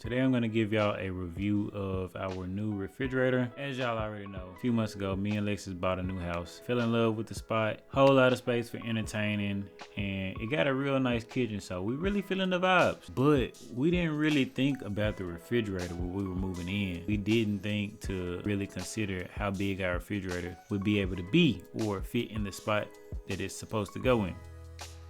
Today I'm going to give y'all a review of our new refrigerator. As y'all already know, a few months ago, me and Lexus bought a new house. Fell in love with the spot, whole lot of space for entertaining, and it got a real nice kitchen, so we really feeling the vibes. But we didn't really think about the refrigerator when we were moving in. We didn't think to really consider how big our refrigerator would be able to be or fit in the spot that it's supposed to go in.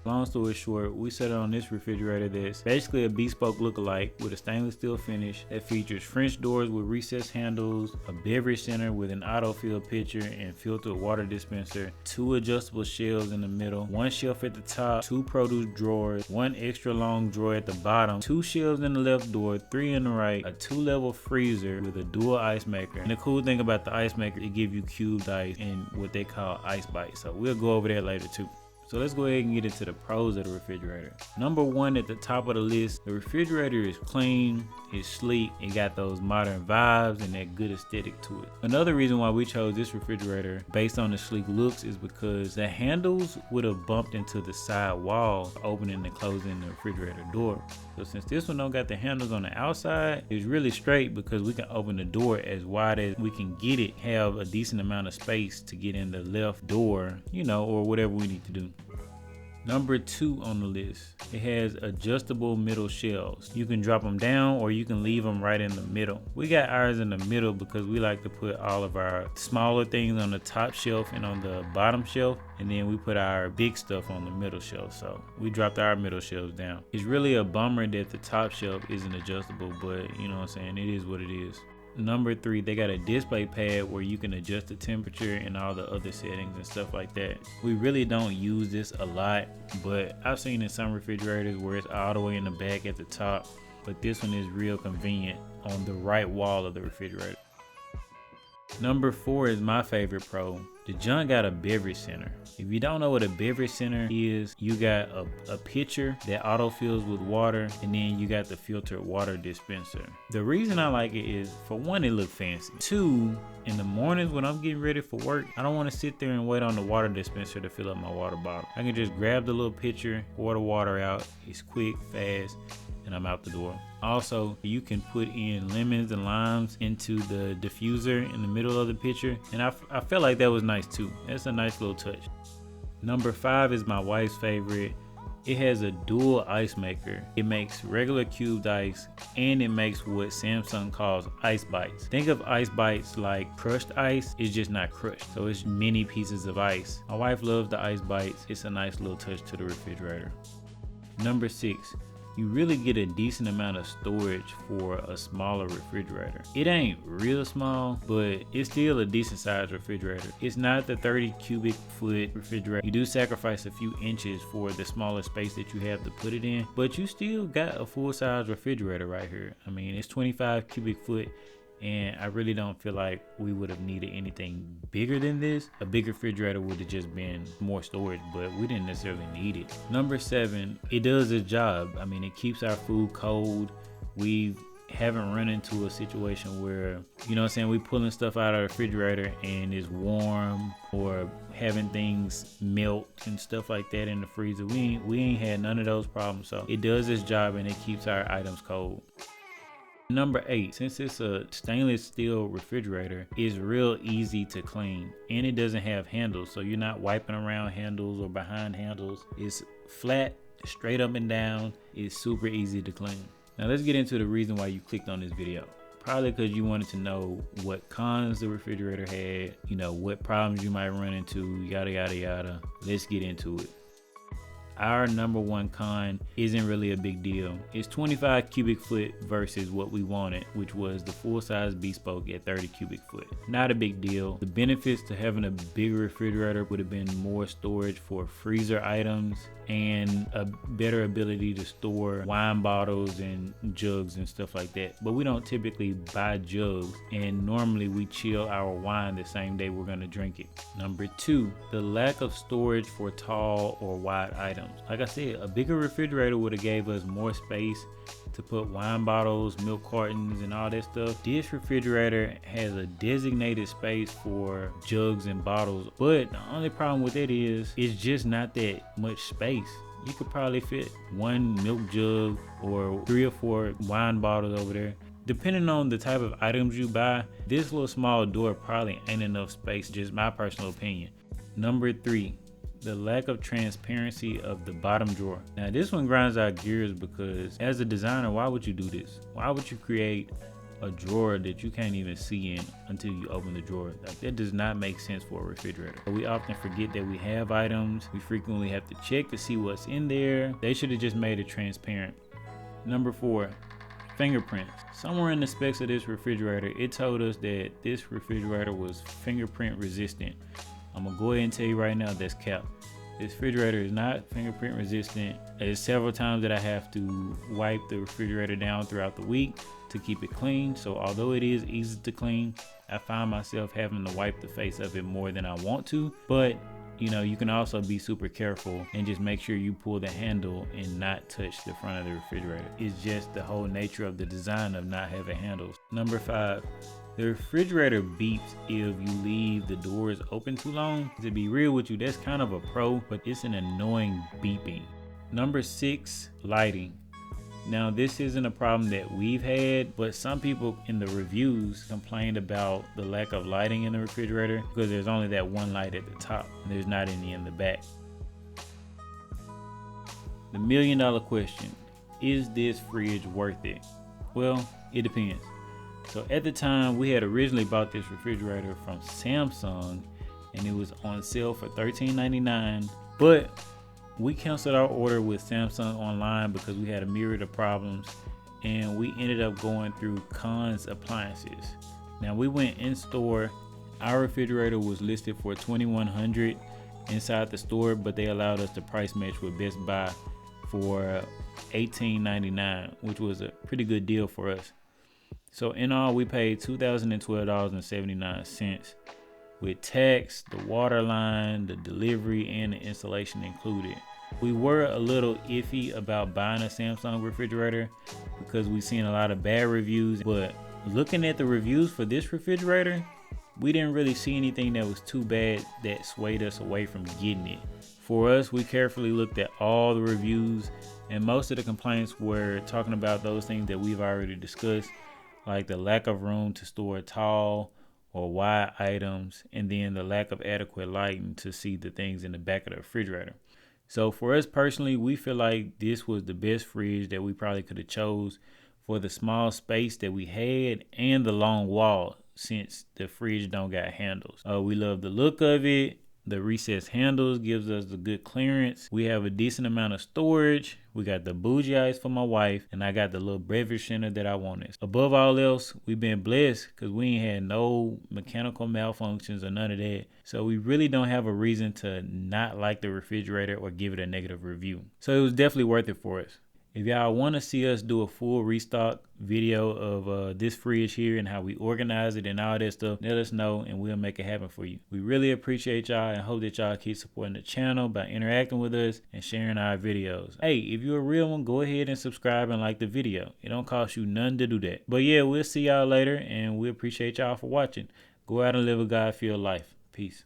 Long story short, we settled on this refrigerator that's basically a Bespoke lookalike with a stainless steel finish that features French doors with recessed handles, a beverage center with an autofill pitcher and filtered water dispenser, 2 adjustable shelves in the middle, 1 shelf at the top, 2 produce drawers, 1 extra long drawer at the bottom, 2 shelves in the left door, 3 in the right, a 2-level freezer with a dual ice maker. And the cool thing about the ice maker, it gives you cubed ice and what they call ice bites. So we'll go over that later too. So let's go ahead and get into the pros of the refrigerator. Number 1 at the top of the list, the refrigerator is clean, it's sleek, it got those modern vibes and that good aesthetic to it. Another reason why we chose this refrigerator based on the sleek looks is because the handles would have bumped into the side wall opening and closing the refrigerator door. So since this one don't got the handles on the outside, it's really straight because we can open the door as wide as we can get it, have a decent amount of space to get in the left door, you know, or whatever we need to do. Number 2 on the list, it has adjustable middle shelves. You can drop them down or you can leave them right in the middle. We got ours in the middle because we like to put all of our smaller things on the top shelf and on the bottom shelf, and then we put our big stuff on the middle shelf. So we dropped our middle shelves down. It's really a bummer that the top shelf isn't adjustable, but you know what I'm saying, it is what it is. Number 3, they got a display pad where you can adjust the temperature and all the other settings and stuff like that. We really don't use this a lot, but I've seen in some refrigerators where it's all the way in the back at the top, but this one is real convenient on the right wall of the refrigerator. Number 4 is my favorite pro. The junk got a beverage center. If you don't know what a beverage center is, you got a pitcher that autofills with water, and then you got the filtered water dispenser. The reason I like it is, for 1, it looks fancy. 2, in the mornings when I'm getting ready for work, I don't want to sit there and wait on the water dispenser to fill up my water bottle. I can just grab the little pitcher, pour the water out. It's quick, fast, and I'm out the door. Also, you can put in lemons and limes into the diffuser in the middle of the pitcher, and I felt like that was nice too. That's a nice little touch. Number 5 is my wife's favorite. It has a dual ice maker. It makes regular cubed ice and it makes what Samsung calls ice bites. Think of ice bites like crushed ice, it's just not crushed. So it's many pieces of ice. My wife loves the ice bites. It's a nice little touch to the refrigerator. Number 6, you really get a decent amount of storage for a smaller refrigerator. It ain't real small, but it's still a decent sized refrigerator. It's not the 30 cubic foot refrigerator. You do sacrifice a few inches for the smaller space that you have to put it in, but you still got a full size refrigerator right here. I mean, it's 25 cubic foot. And I really don't feel like we would have needed anything bigger than this. A big refrigerator would have just been more storage, but we didn't necessarily need it. Number 7, it does its job. I mean, it keeps our food cold. We haven't run into a situation where, you know what I'm saying, we pulling stuff out of the refrigerator and it's warm, or having things melt and stuff like that in the freezer. We ain't had none of those problems. So it does its job and it keeps our items cold. Number 8, since it's a stainless steel refrigerator, it's real easy to clean and it doesn't have handles, so you're not wiping around handles or behind handles. It's flat, straight up and down. It's super easy to clean. Now let's get into the reason why you clicked on this video. Probably because you wanted to know what cons the refrigerator had, you know, what problems you might run into, yada yada yada. Let's get into it. Our number 1 con isn't really a big deal. It's 25 cubic foot versus what we wanted, which was the full size Bespoke at 30 cubic foot. Not a big deal. The benefits to having a bigger refrigerator would have been more storage for freezer items and a better ability to store wine bottles and jugs and stuff like that. But we don't typically buy jugs, and normally we chill our wine the same day we're gonna drink it. Number 2, the lack of storage for tall or wide items. Like I said, a bigger refrigerator would have gave us more space to put wine bottles, milk cartons, and all that stuff. This refrigerator has a designated space for jugs and bottles, but the only problem with it is it's just not that much space. you could probably fit 1 milk jug or 3 or 4 wine bottles over there. Depending on the type of items you buy, this little small door probably ain't enough space, just my personal opinion. Number 3, the lack of transparency of the bottom drawer. Now this one grinds our gears because as a designer, why would you do this? Why would you create a drawer that you can't even see in until you open the drawer? Like, that does not make sense for a refrigerator. We often forget that we have items. We frequently have to check to see what's in there. They should have just made it transparent. Number 4, fingerprints. Somewhere in the specs of this refrigerator, it told us that this refrigerator was fingerprint resistant. I'm gonna go ahead and tell you right now, that's cap. This refrigerator is not fingerprint resistant. There's several times that I have to wipe the refrigerator down throughout the week to keep it clean. So although it is easy to clean, I find myself having to wipe the face of it more than I want to. But you know, you can also be super careful and just make sure you pull the handle and not touch the front of the refrigerator. It's just the whole nature of the design of not having handles. Number 5, the refrigerator beeps if you leave the doors open too long. To be real with you, that's kind of a pro, but it's an annoying beeping. Number 6, lighting. Now this isn't a problem that we've had, but some people in the reviews complained about the lack of lighting in the refrigerator because there's only that one light at the top and there's not any in the back. The $1 million question, is this fridge worth it? Well, it depends. So at the time, we had originally bought this refrigerator from Samsung and it was on sale for $13.99, but we canceled our order with Samsung online because we had a myriad of problems and we ended up going through Conn's Appliances. Now we went in store. Our refrigerator was listed for $2,100 inside the store, but they allowed us to price match with Best Buy for $18.99, which was a pretty good deal for us. So in all, we paid $2,012.79 with tax, the water line, the delivery, and the installation included. We were a little iffy about buying a Samsung refrigerator because we've seen a lot of bad reviews, but looking at the reviews for this refrigerator, we didn't really see anything that was too bad that swayed us away from getting it. For us, we carefully looked at all the reviews and most of the complaints were talking about those things that we've already discussed, like the lack of room to store tall or wide items, and then the lack of adequate lighting to see the things in the back of the refrigerator. So for us personally, we feel like this was the best fridge that we probably could have chose for the small space that we had and the long wall, since the fridge don't got handles. We love the look of it. The recessed handles gives us the good clearance. We have a decent amount of storage. We got the bougie ice for my wife, and I got the little beverage center that I wanted. Above all else, we've been blessed because we ain't had no mechanical malfunctions or none of that. So we really don't have a reason to not like the refrigerator or give it a negative review. So it was definitely worth it for us. If y'all want to see us do a full restock video of this fridge here and how we organize it and all that stuff, let us know and we'll make it happen for you. We really appreciate y'all and hope that y'all keep supporting the channel by interacting with us and sharing our videos. Hey, if you're a real one, go ahead and subscribe and like the video. It don't cost you nothing to do that. But yeah, we'll see y'all later and we appreciate y'all for watching. Go out and live a God-filled life. Peace.